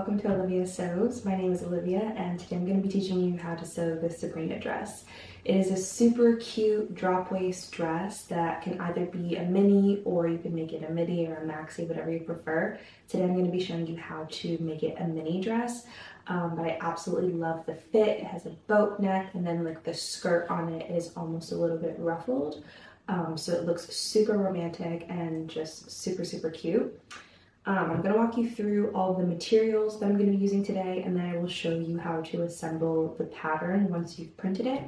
welcome to Olivia Sews. My name is Olivia and today I'm going to be teaching you how to sew the Sabrina dress. It is a super cute drop waist dress that can either be a mini or you can make it a midi or a maxi, whatever you prefer. Today I'm going to be showing you how to make it a mini dress, but I absolutely love the fit. It has a boat neck and then like the skirt on it is almost a little bit ruffled. So it looks super romantic and just super cute. I'm going to walk you through all the materials that I'm going to be using today, and then I will show you how to assemble the pattern once you've printed it,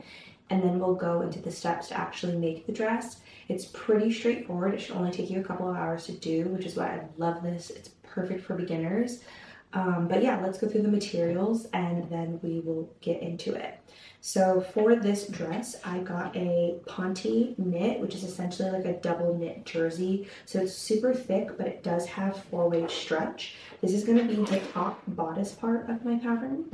and then we'll go into the steps to actually make the dress. It's pretty straightforward. It should only take you a couple of hours to do, which is why I love this. It's perfect for beginners. But yeah, let's go through the materials and then we will get into it. So for this dress, I got a Ponte knit, which is essentially like a double knit jersey. So it's super thick, but it does have four-way stretch. This is going to be the top bodice part of my pattern.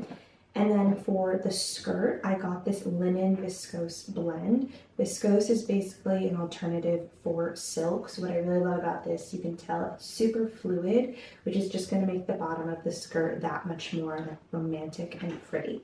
And then for the skirt, I got this linen viscose blend. Viscose is basically an alternative for silk. So what I really love about this, you can tell it's super fluid, which is just going to make the bottom of the skirt that much more romantic and pretty.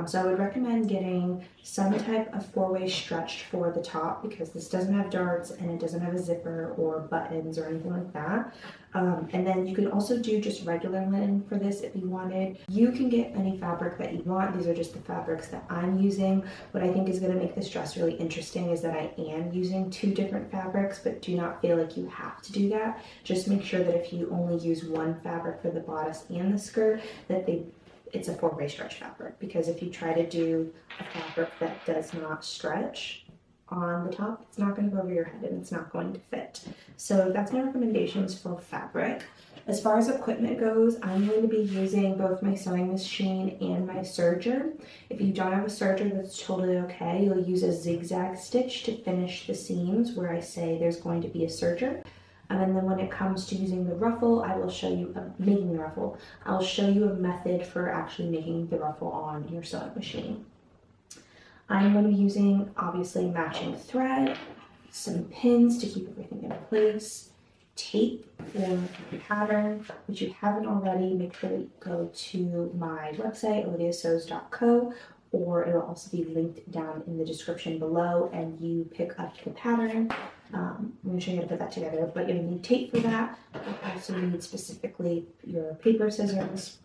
So I would recommend getting some type of four-way stretch for the top because this doesn't have darts and it doesn't have a zipper or buttons or anything like that. And then you can also do just regular linen for this if you wanted. You can get any fabric that you want. These are just the fabrics that I'm using. What I think is going to make this dress really interesting is that I am using two different fabrics, but do not feel like you have to do that. Just make sure that if you only use one fabric for the bodice and the skirt, that it's a four-way stretch fabric, because if you try to do a fabric that does not stretch on the top, it's not going to go over your head and it's not going to fit. So that's my recommendations for fabric. As far as equipment goes, I'm going to be using both my sewing machine and my serger. If you don't have a serger, that's totally okay. You'll use a zigzag stitch to finish the seams where I say there's going to be a serger. And then when it comes to using the ruffle, I will show you making the ruffle. I'll show you a method for actually making the ruffle on your sewing machine. I'm going to be using obviously matching thread, some pins to keep everything in place, tape for the pattern, which you haven't already, make sure that you go to my website, oliviasews.co, or it will also be linked down in the description below, and you pick up the pattern. I'm going to show you how to put that together, but you'll need tape for that. You also need specifically your paper scissors.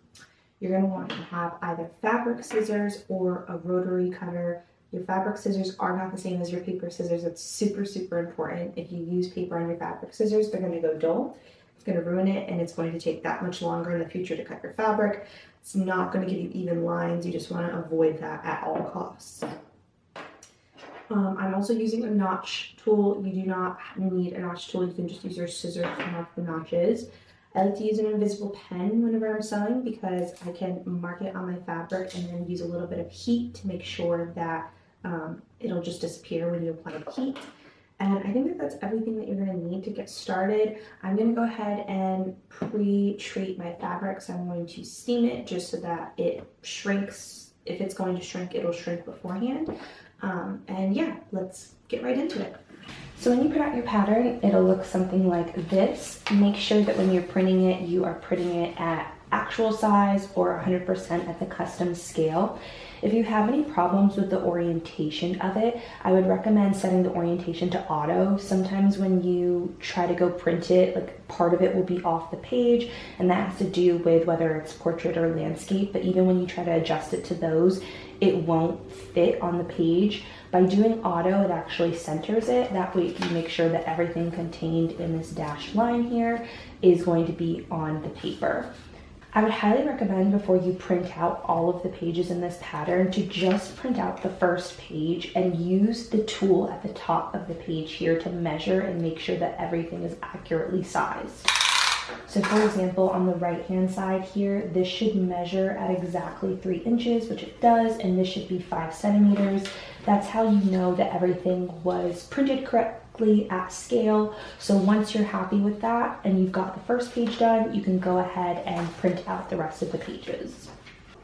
You're going to want to have either fabric scissors or a rotary cutter. Your fabric scissors are not the same as your paper scissors. That's super important. If you use paper on your fabric scissors, they're going to go dull. It's going to ruin it, and it's going to take that much longer in the future to cut your fabric. It's not going to give you even lines. You just want to avoid that at all costs. I'm also using a notch tool. You do not need a notch tool. You can just use your scissors to mark the notches. I like to use an invisible pen whenever I'm sewing because I can mark it on my fabric and then use a little bit of heat to make sure that it'll just disappear when you apply the heat. And I think that that's everything that you're going to need to get started. I'm going to go ahead and pre-treat my fabric. So I'm going to steam it just so that it shrinks. If it's going to shrink, it'll shrink beforehand. And yeah, let's get right into it. So when you print out your pattern, it'll look something like this. Make sure that when you're printing it, you are printing it at actual size or 100% at the custom scale. If you have any problems with the orientation of it, I would recommend setting the orientation to auto. Sometimes when you try to go print it, like part of it will be off the page, and that has to do with whether it's portrait or landscape, but even when you try to adjust it to those, it won't fit on the page. By doing auto, it actually centers it. That way you make sure that everything contained in this dashed line here is going to be on the paper. I would highly recommend before you print out all of the pages in this pattern to just print out the first page and use the tool at the top of the page here to measure and make sure that everything is accurately sized. So for example, on the right hand side here, this should measure at exactly 3 inches, which it does, and this should be 5 centimeters. That's how you know that everything was printed correctly at scale. So once you're happy with that and you've got the first page done, you can go ahead and print out the rest of the pages.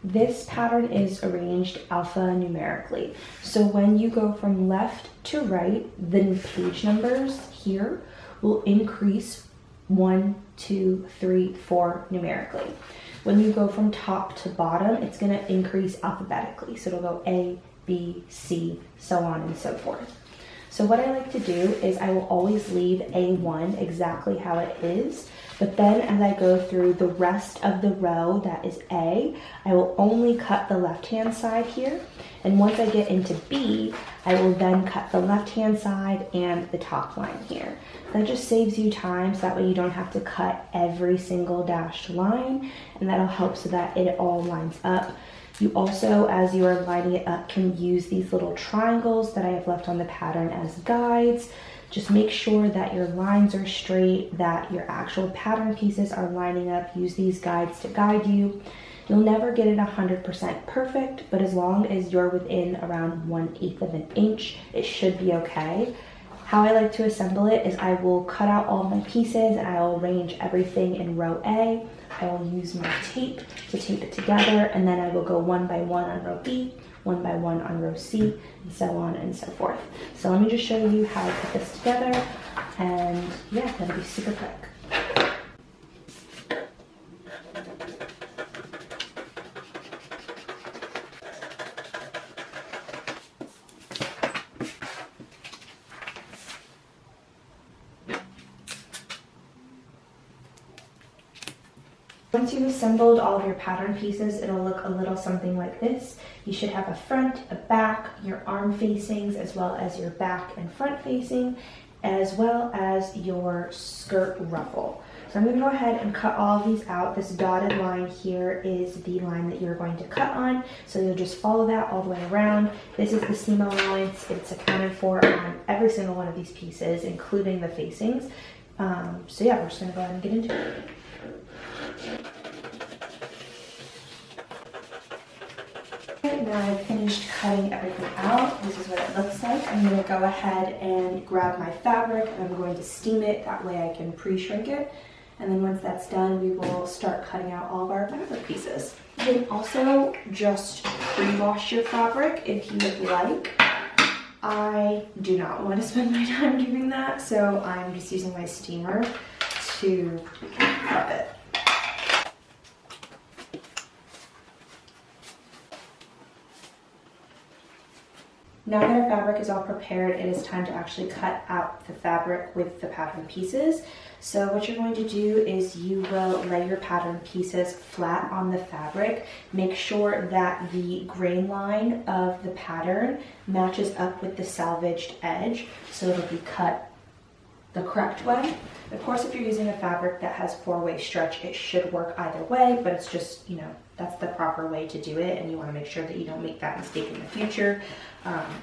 This pattern is arranged alphanumerically. So when you go from left to right, the page numbers here will increase 1, 2, 3, 4 numerically. When you go from top to bottom, it's going to increase alphabetically. So it'll go A, B, C, so on and so forth. So what I like to do is I will always leave A1 exactly how it is, but then as I go through the rest of the row that is A, I will only cut the left-hand side here. And once I get into B, I will then cut the left-hand side and the top line here. That just saves you time, so that way you don't have to cut every single dashed line, and that'll help so that it all lines up. You also, as you are lining it up, can use these little triangles that I have left on the pattern as guides. Just make sure that your lines are straight, that your actual pattern pieces are lining up. Use these guides to guide you. You'll never get it 100% perfect, but as long as you're within around 1/8 of an inch, it should be okay. How I like to assemble it is I will cut out all my pieces and I will arrange everything in row A. I will use my tape to tape it together, and then I will go one by one on row B, one by one on row C, and so on and so forth. So let me just show you how I put this together, and yeah, that'll be super quick. Once you've assembled all of your pattern pieces, it'll look a little something like this. You should have a front, a back, your arm facings, as well as your back and front facing, as well as your skirt ruffle. So I'm going to go ahead and cut all of these out. This dotted line here is the line that you're going to cut on, so you'll just follow that all the way around. This is the seam allowance. It's accounted for on every single one of these pieces, including the facings. So yeah, we're just going to go ahead and get into it. Now I've finished cutting everything out. This is what it looks like. I'm going to go ahead and grab my fabric and I'm going to steam it. That way I can pre-shrink it. And then once that's done, we will start cutting out all of our fabric pieces. You can also just pre-wash your fabric if you would like. I do not want to spend my time doing that, so I'm just using my steamer to prep it. Now that our fabric is all prepared, it is time to actually cut out the fabric with the pattern pieces. So what you're going to do is you will lay your pattern pieces flat on the fabric. Make sure that the grain line of the pattern matches up with the salvaged edge, so it'll be cut the correct way. Of course, if you're using a fabric that has 4-way stretch, it should work either way, but it's just, you know, that's the proper way to do it, and you want to make sure that you don't make that mistake in the future,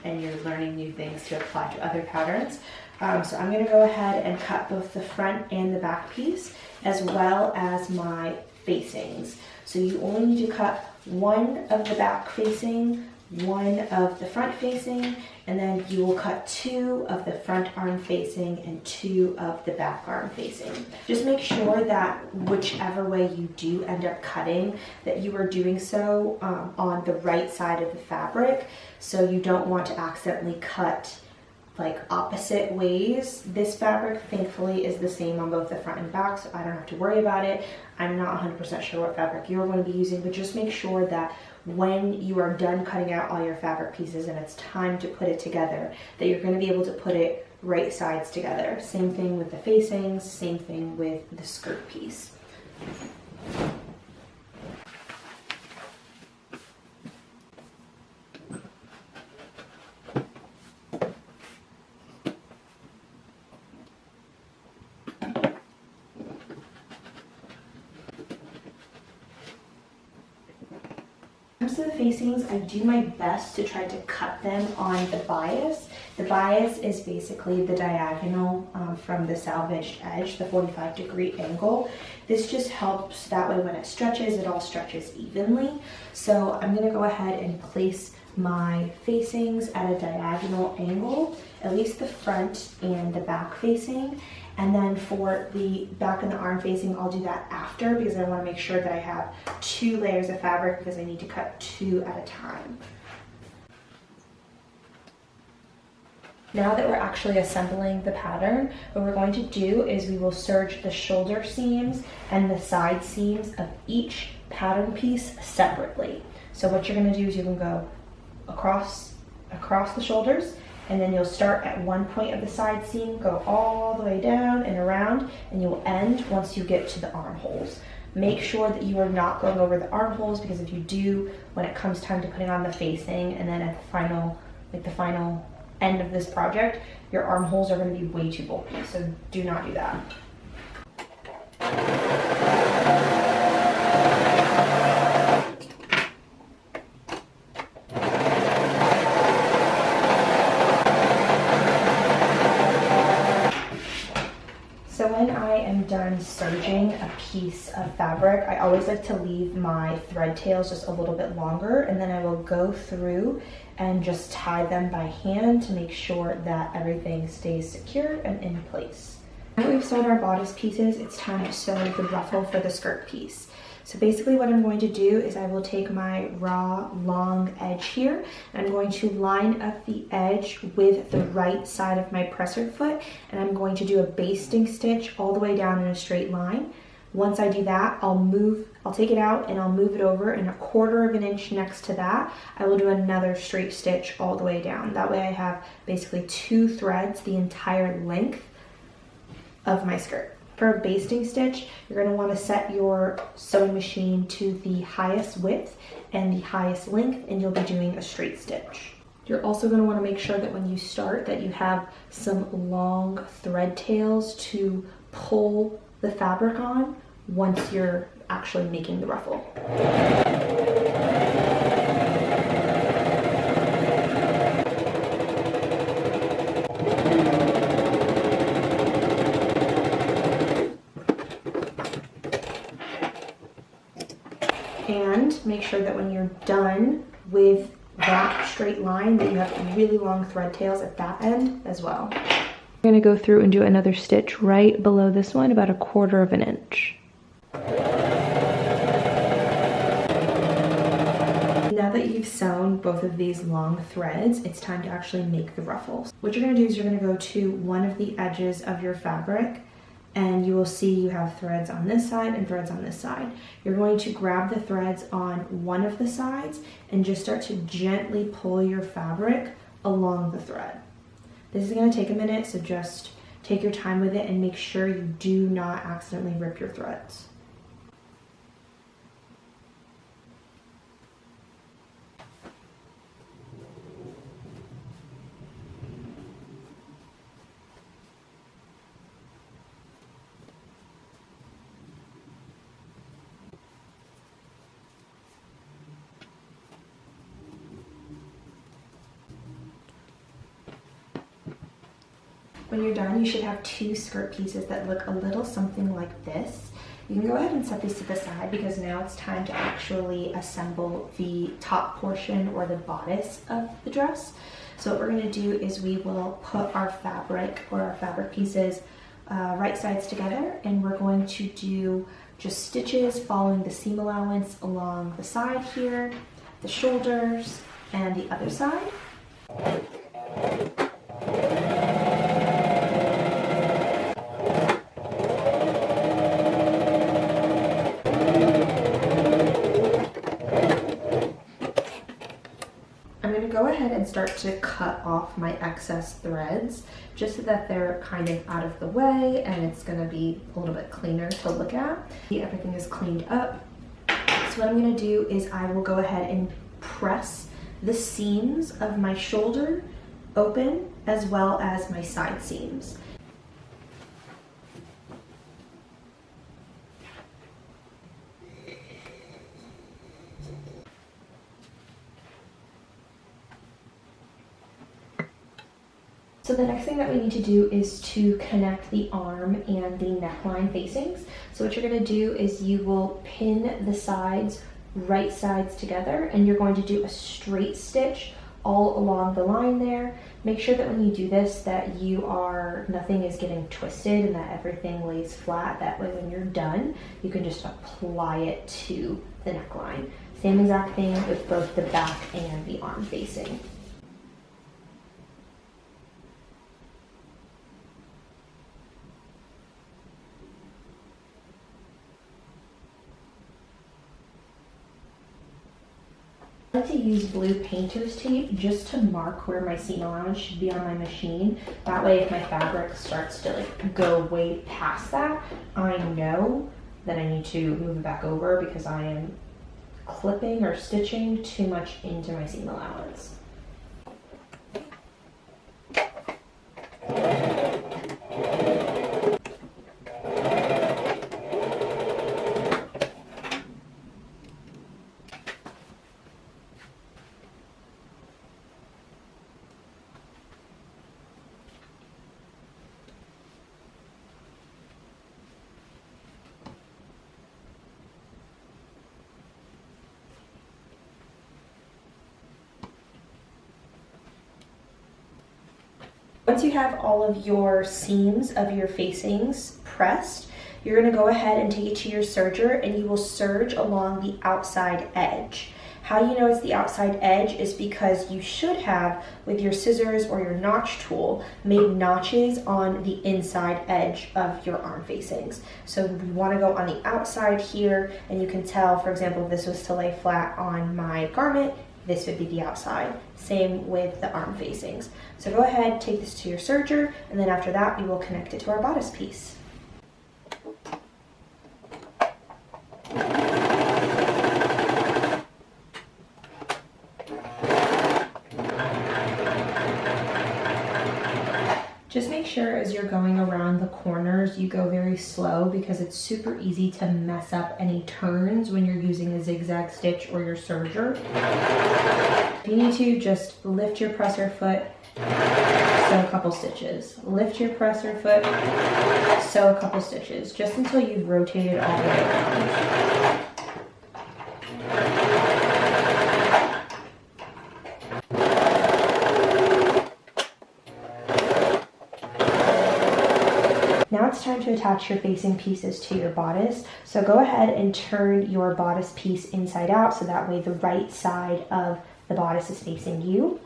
and you're learning new things to apply to other patterns. So I'm going to go ahead and cut both the front and the back piece, as well as my facings. So you only need to cut one of the back facing, one of the front facing, and then you will cut 2 of the front arm facing and 2 of the back arm facing. Just make sure that whichever way you do end up cutting, that you are doing so on the right side of the fabric, so you don't want to accidentally cut like opposite ways. This fabric thankfully is the same on both the front and back, so I don't have to worry about it. I'm not 100% sure what fabric you're going to be using, but just make sure that when you are done cutting out all your fabric pieces and it's time to put it together, that you're going to be able to put it right sides together. Same thing with the facings, same thing with the skirt piece. When it comes to the facings, I do my best to try to cut them on the bias. The bias is basically the diagonal from the salvaged edge, the 45-degree angle. This just helps, that way when it stretches, it all stretches evenly. So I'm going to go ahead and place my facings at a diagonal angle, at least the front and the back facing. And then for the back and the arm facing, I'll do that after, because I want to make sure that I have 2 layers of fabric, because I need to cut 2 at a time. Now that we're actually assembling the pattern, what we're going to do is we will serge the shoulder seams and the side seams of each pattern piece separately. So what you're going to do is you can go across the shoulders, and then you'll start at one point of the side seam, go all the way down and around, and you'll end once you get to the armholes. Make sure that you are not going over the armholes, because if you do, when it comes time to putting on the facing and then at the final end of this project, your armholes are going to be way too bulky, so do not do that. So when I am done serging a piece of fabric, I always like to leave my thread tails just a little bit longer, and then I will go through and just tie them by hand to make sure that everything stays secure and in place. Now that we've sewed our bodice pieces, it's time to sew the ruffle for the skirt piece. So basically what I'm going to do is I will take my raw long edge here, and I'm going to line up the edge with the right side of my presser foot, and I'm going to do a basting stitch all the way down in a straight line. Once I do that, I'll take it out and I'll move it over, and 1/4 of an inch next to that, I will do another straight stitch all the way down. That way I have basically 2 threads the entire length of my skirt. For a basting stitch, you're going to want to set your sewing machine to the highest width and the highest length, and you'll be doing a straight stitch. You're also going to want to make sure that when you start that you have some long thread tails to pull the fabric on once you're actually making the ruffle. And make sure that when you're done with that straight line that you have really long thread tails at that end as well. I'm going to go through and do another stitch right below this one, about 1/4 of an inch. Now that you've sewn both of these long threads, it's time to actually make the ruffles. What you're going to do is you're going to go to one of the edges of your fabric, and you will see you have threads on this side and threads on this side. You're going to grab the threads on one of the sides and just start to gently pull your fabric along the thread. This is going to take a minute, so just take your time with it and make sure you do not accidentally rip your threads. When you're done, you should have 2 skirt pieces that look a little something like this. You can go ahead and set these to the side, because now it's time to actually assemble the top portion or the bodice of the dress. So what we're going to do is we will put our fabric or our fabric pieces right sides together, and we're going to do just stitches following the seam allowance along the side here, the shoulders, and the other side. Go ahead and start to cut off my excess threads just so that they're kind of out of the way and it's going to be a little bit cleaner to look at. Everything is cleaned up. So what I'm going to do is I will go ahead and press the seams of my shoulder open as well as my side seams. So the next thing that we need to do is to connect the arm and the neckline facings. So what you're going to do is you will pin the sides, right sides together, and you're going to do a straight stitch all along the line there. Make sure that when you do this that nothing is getting twisted and that everything lays flat. That way when you're done, you can just apply it to the neckline. Same exact thing with both the back and the arm facing. I like to use blue painter's tape just to mark where my seam allowance should be on my machine. That way if my fabric starts to like go way past that, I know that I need to move it back over because I am clipping or stitching too much into my seam allowance. Once you have all of your seams of your facings pressed, you're going to go ahead and take it to your serger and you will serge along the outside edge. How you know it's the outside edge is because you should have, with your scissors or your notch tool, made notches on the inside edge of your arm facings. So we want to go on the outside here, and you can tell, for example, if this was to lay flat on my garment, this would be the outside. Same with the arm facings. So go ahead, take this to your serger, and then after that, we will connect it to our bodice piece. Just make sure as you're going around the corners, you go very slow because it's super easy to mess up any turns when you're using a zigzag stitch or your serger. If you need to, just lift your presser foot, sew a couple stitches. Lift your presser foot, sew a couple stitches, just until you've rotated all the way around. Now it's time to attach your facing pieces to your bodice. So go ahead and turn your bodice piece inside out so that way the right side of the bodice is facing you.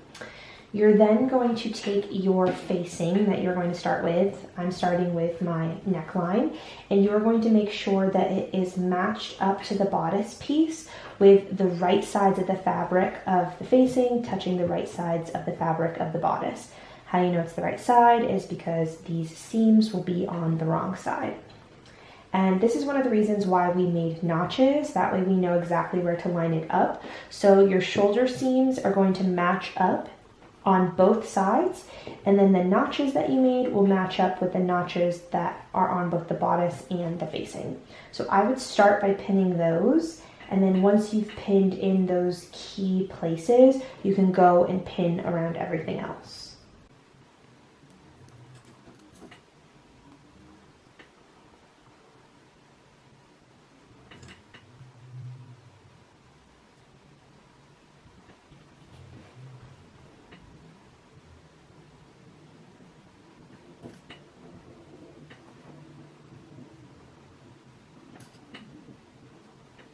You're then going to take your facing that you're going to start with. I'm starting with my neckline, and you're going to make sure that it is matched up to the bodice piece with the right sides of the fabric of the facing touching the right sides of the fabric of the bodice. How you know it's the right side is because these seams will be on the wrong side. And this is one of the reasons why we made notches. That way we know exactly where to line it up. So your shoulder seams are going to match up on both sides, and then the notches that you made will match up with the notches that are on both the bodice and the facing. So I would start by pinning those, and then once you've pinned in those key places, you can go and pin around everything else.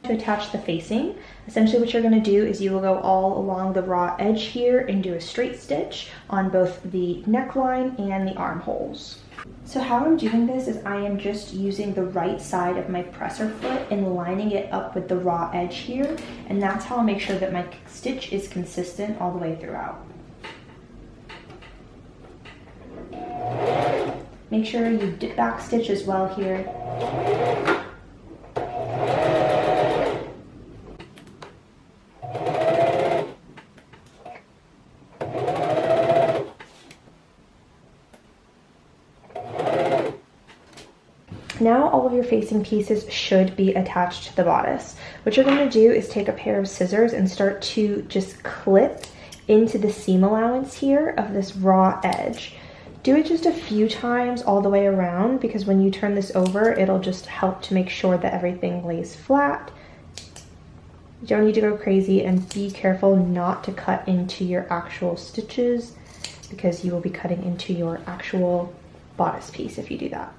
To attach the facing, essentially what you're going to do is you will go all along the raw edge here and do a straight stitch on both the neckline and the armholes. So how I'm doing this is I am just using the right side of my presser foot and lining it up with the raw edge here, and that's how I'll make sure that my stitch is consistent all the way throughout. Make sure you dip back stitch as well here. Now all of your facing pieces should be attached to the bodice. What you're going to do is take a pair of scissors and start to just clip into the seam allowance here of this raw edge. Do it just a few times all the way around, because when you turn this over, it'll just help to make sure that everything lays flat. You don't need to go crazy, and be careful not to cut into your actual stitches, because you will be cutting into your actual bodice piece if you do that.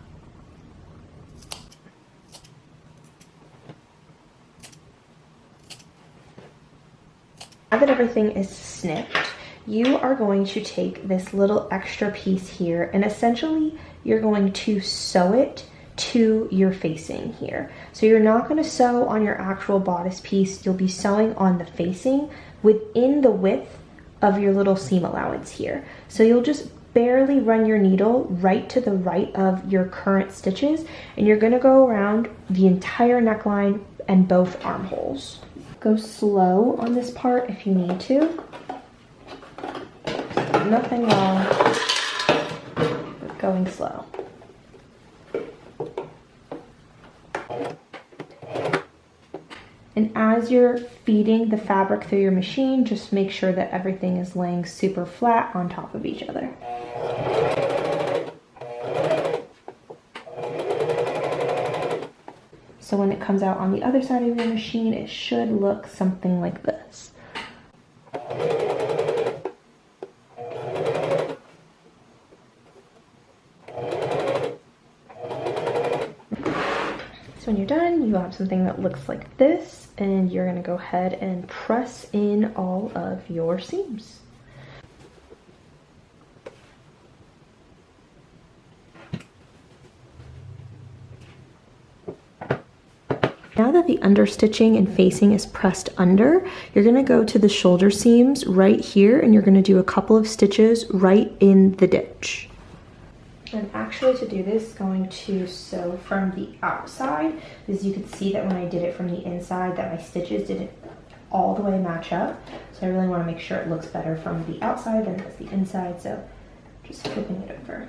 Now that everything is snipped, you are going to take this little extra piece here, and essentially you're going to sew it to your facing here. So you're not going to sew on your actual bodice piece, you'll be sewing on the facing within the width of your little seam allowance here. So you'll just barely run your needle right to the right of your current stitches, and you're going to go around the entire neckline and both armholes. Go slow on this part if you need to. Nothing wrong with going slow. And as you're feeding the fabric through your machine, just make sure that everything is laying super flat on top of each other. So when it comes out on the other side of your machine, it should look something like this. When you're done, you have something that looks like this, and you're going to go ahead and press in all of your seams. Now that the understitching and facing is pressed under, you're going to go to the shoulder seams right here, and you're going to do a couple of stitches right in the ditch. I'm actually, to do this, going to sew from the outside, because you could see that when I did it from the inside that my stitches didn't all the way match up. So I really want to make sure it looks better from the outside than it does the inside, so just flipping it over.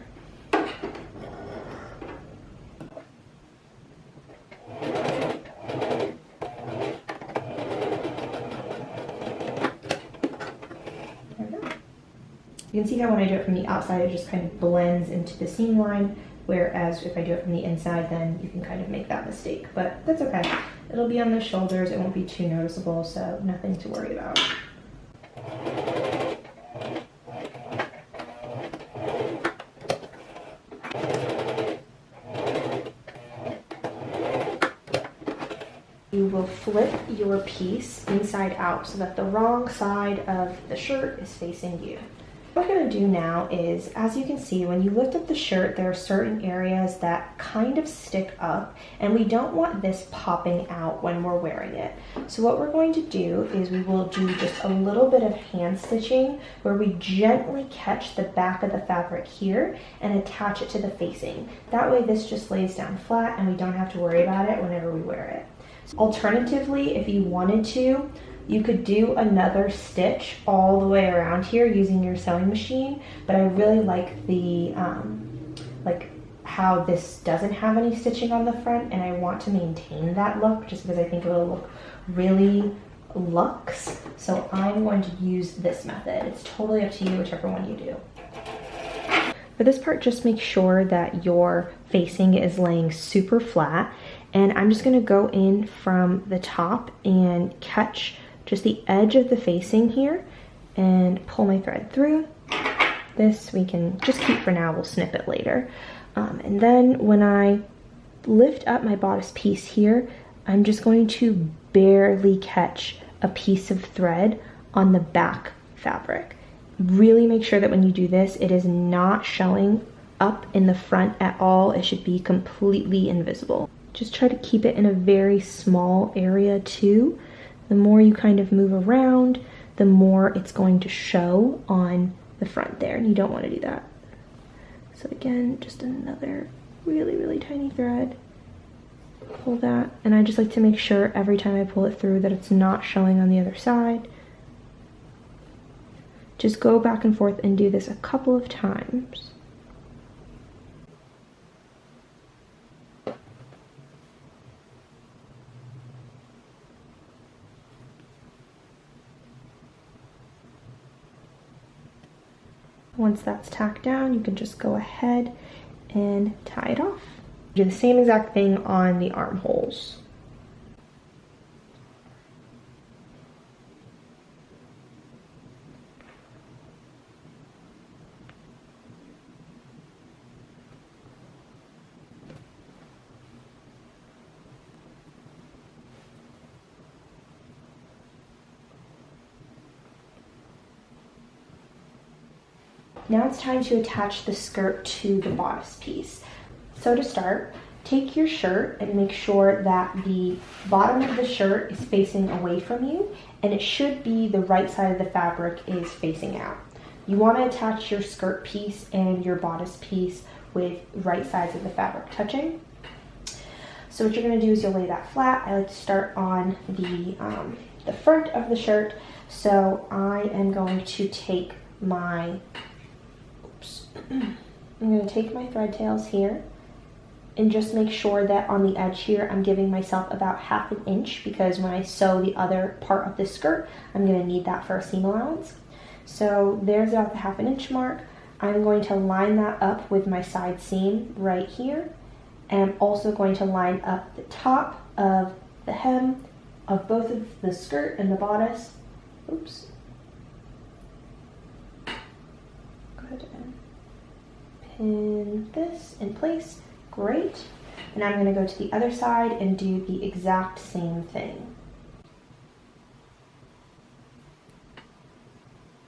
You can see how when I do it from the outside, it just kind of blends into the seam line, whereas if I do it from the inside, then you can kind of make that mistake, but that's okay. It'll be on the shoulders, it won't be too noticeable, so nothing to worry about. You will flip your piece inside out so that the wrong side of the shirt is facing you. What we're going to do now is, as you can see, when you lift up the shirt, there are certain areas that kind of stick up, and we don't want this popping out when we're wearing it. So what we're going to do is we will do just a little bit of hand stitching where we gently catch the back of the fabric here and attach it to the facing. That way this just lays down flat and we don't have to worry about it whenever we wear it. Alternatively, if you wanted to, you could do another stitch all the way around here using your sewing machine, but I really like the how this doesn't have any stitching on the front, and I want to maintain that look just because I think it will look really luxe. So I'm going to use this method. It's totally up to you, whichever one you do. For this part, just make sure that your facing is laying super flat, and I'm just gonna go in from the top and catch just the edge of the facing here and pull my thread through. This we can just keep for now, we'll snip it later. And then when I lift up my bodice piece here, I'm just going to barely catch a piece of thread on the back fabric. Really make sure that when you do this, it is not showing up in the front at all. It should be completely invisible. Just try to keep it in a very small area too. The more you kind of move around, the more it's going to show on the front there, and you don't want to do that. So again, just another really, really tiny thread. Pull that, and I just like to make sure every time I pull it through that it's not showing on the other side. Just go back and forth and do this a couple of times. Once that's tacked down, you can just go ahead and tie it off. Do the same exact thing on the armholes. Now it's time to attach the skirt to the bodice piece. So to start, take your shirt and make sure that the bottom of the shirt is facing away from you, and it should be the right side of the fabric is facing out. You want to attach your skirt piece and your bodice piece with right sides of the fabric touching. So what you're going to do is you'll lay that flat. I like to start on the front of the shirt. So I am going to take my, I'm going to take my thread tails here and just make sure that on the edge here I'm giving myself about 1/2 inch, because when I sew the other part of the skirt I'm going to need that for a seam allowance. So there's about the 1/2 inch mark. I'm going to line that up with my side seam right here, and I'm also going to line up the top of the hem of both of the skirt and the bodice. Oops. Go ahead and pin this in place. Great. And I'm going to go to the other side and do the exact same thing.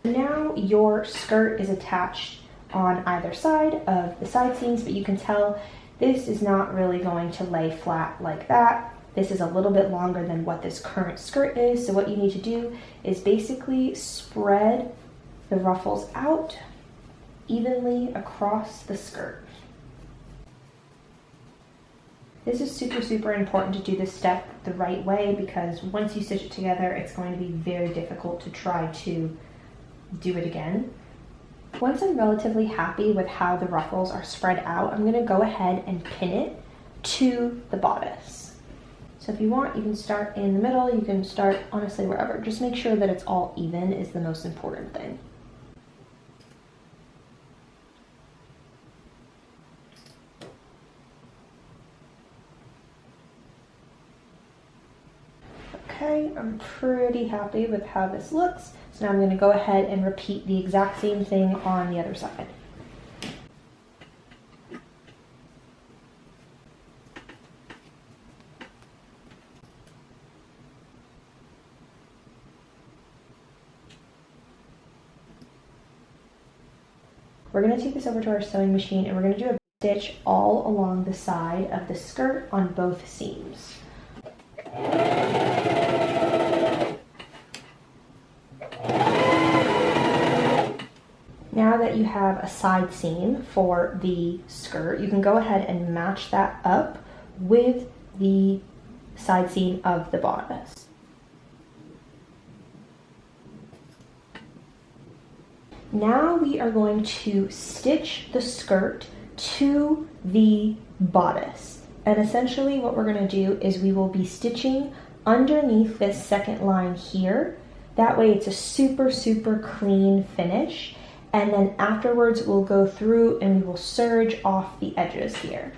Now your skirt is attached on either side of the side seams, but you can tell this is not really going to lay flat like that. This is a little bit longer than what this current skirt is, so what you need to do is basically spread the ruffles out evenly across the skirt. This is super important to do this step the right way, because once you stitch it together, it's going to be very difficult to try to do it again. Once I'm relatively happy with how the ruffles are spread out, I'm going to go ahead and pin it to the bodice. So if you want, you can start in the middle, you can start honestly wherever. Just make sure that it's all even is the most important thing. Okay, I'm pretty happy with how this looks. So now I'm going to go ahead and repeat the exact same thing on the other side. We're going to take this over to our sewing machine and we're going to do a stitch all along the side of the skirt on both seams. Now that you have a side seam for the skirt, you can go ahead and match that up with the side seam of the bodice. Now we are going to stitch the skirt to the bodice. And essentially what we're going to do is we will be stitching underneath this second line here. That way it's a super clean finish. And then afterwards we'll go through and we will serge off the edges here.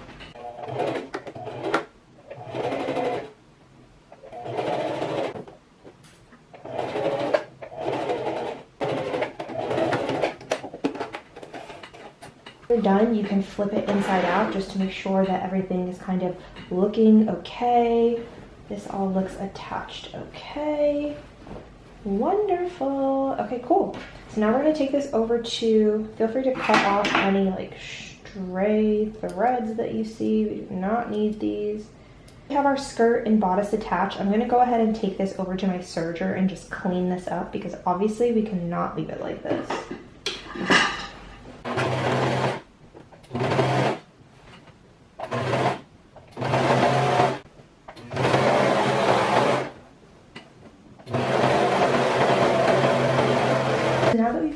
When you're done, you can flip it inside out just to make sure that everything is kind of looking okay. This all looks attached okay. Wonderful. Okay, cool. So now we're going to take this over to, feel free to cut off any like stray threads that you see. We do not need these. We have our skirt and bodice attached. I'm going to go ahead and take this over to my serger and just clean this up, because obviously we cannot leave it like this.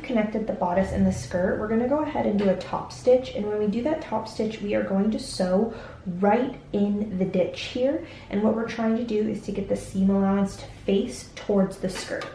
Connected the bodice and the skirt, we're going to go ahead and do a top stitch, and when we do that top stitch we are going to sew right in the ditch here, and what we're trying to do is to get the seam allowance to face towards the skirt.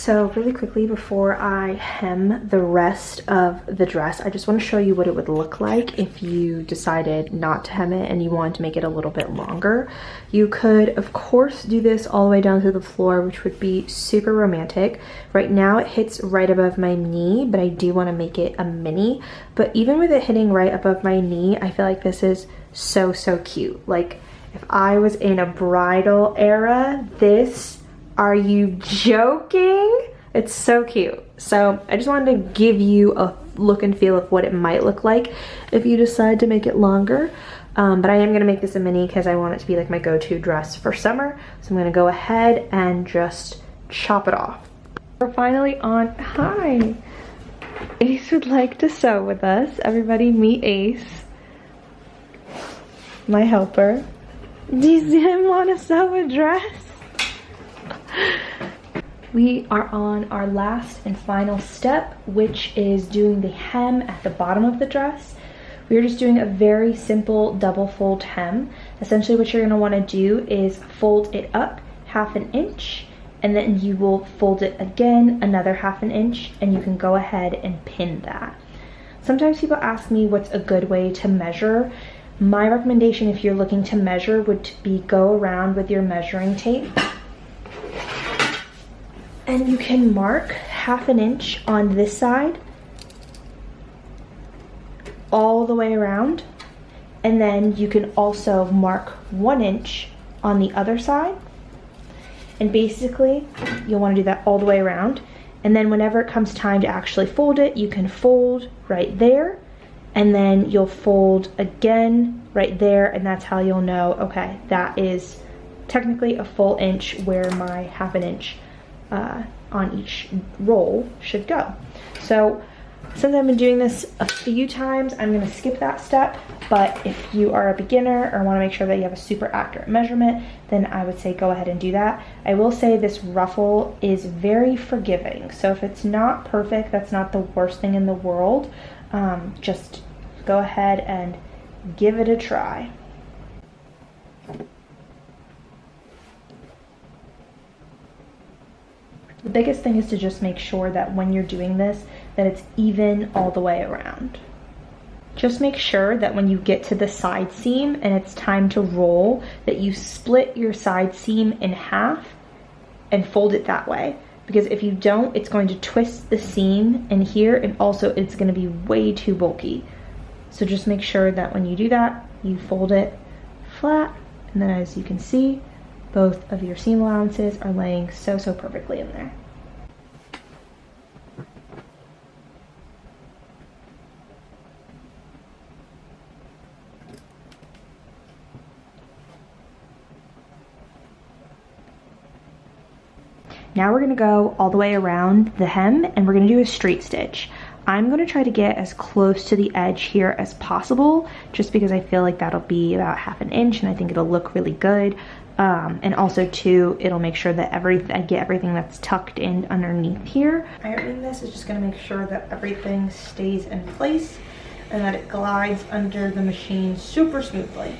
So really quickly before I hem the rest of the dress, I just want to show you what it would look like if you decided not to hem it and you wanted to make it a little bit longer. You could, of course, do this all the way down to the floor, which would be super romantic. Right now it hits right above my knee, but I do want to make it a mini. But even with it hitting right above my knee, I feel like this is so, so cute. Like if I was in a bridal era, this... Are you joking? It's so cute. So I just wanted to give you a look and feel of what it might look like if you decide to make it longer. But I am gonna make this a mini because I want it to be like my go-to dress for summer. So I'm gonna go ahead and just chop it off. We're finally on, hi. Ace would like to sew with us. Everybody meet Ace, my helper. Does him want to sew a dress? We are on our last and final step, which is doing the hem at the bottom of the dress. We're just doing a very simple double fold hem. Essentially what you're going to want to do is fold it up 1/2 inch, and then you will fold it again another 1/2 inch, and you can go ahead and pin that. Sometimes people ask me what's a good way to measure. My recommendation if you're looking to measure would be go around with your measuring tape. And you can mark 1/2 inch on this side all the way around, and then you can also mark 1 inch on the other side, and basically you'll want to do that all the way around. And then whenever it comes time to actually fold it, you can fold right there, and then you'll fold again right there, and that's how you'll know, okay, that is technically a full inch where my 1/2 inch on each roll should go. So since I've been doing this a few times, I'm going to skip that step, but if you are a beginner or want to make sure that you have a super accurate measurement, then I would say go ahead and do that. I will say this ruffle is very forgiving, so if it's not perfect, that's not the worst thing in the world. Just go ahead and give it a try. The biggest thing is to just make sure that when you're doing this, that it's even all the way around. Just make sure that when you get to the side seam and it's time to roll, that you split your side seam in half and fold it that way. Because if you don't, it's going to twist the seam in here, and also it's going to be way too bulky. So just make sure that when you do that, you fold it flat, and then as you can see, both of your seam allowances are laying so perfectly in there. Now we're gonna go all the way around the hem, and we're gonna do a straight stitch. I'm gonna try to get as close to the edge here as possible, just because I feel like that'll be about 1/2 inch, and I think it'll look really good. And also too, it'll make sure that I get everything that's tucked in underneath here. Ironing this is just gonna make sure that everything stays in place and that it glides under the machine super smoothly.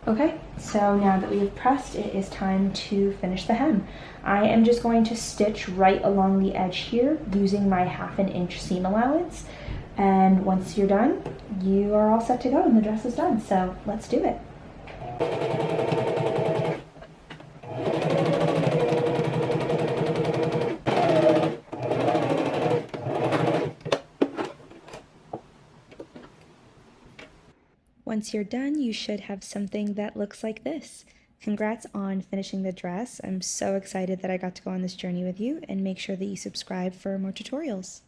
Okay, so now that we have pressed, it is time to finish the hem. I am just going to stitch right along the edge here using my 1/2 inch seam allowance. And once you're done, you are all set to go and the dress is done. So let's do it. Once you're done, you should have something that looks like this. Congrats on finishing the dress. I'm so excited that I got to go on this journey with you, and make sure that you subscribe for more tutorials.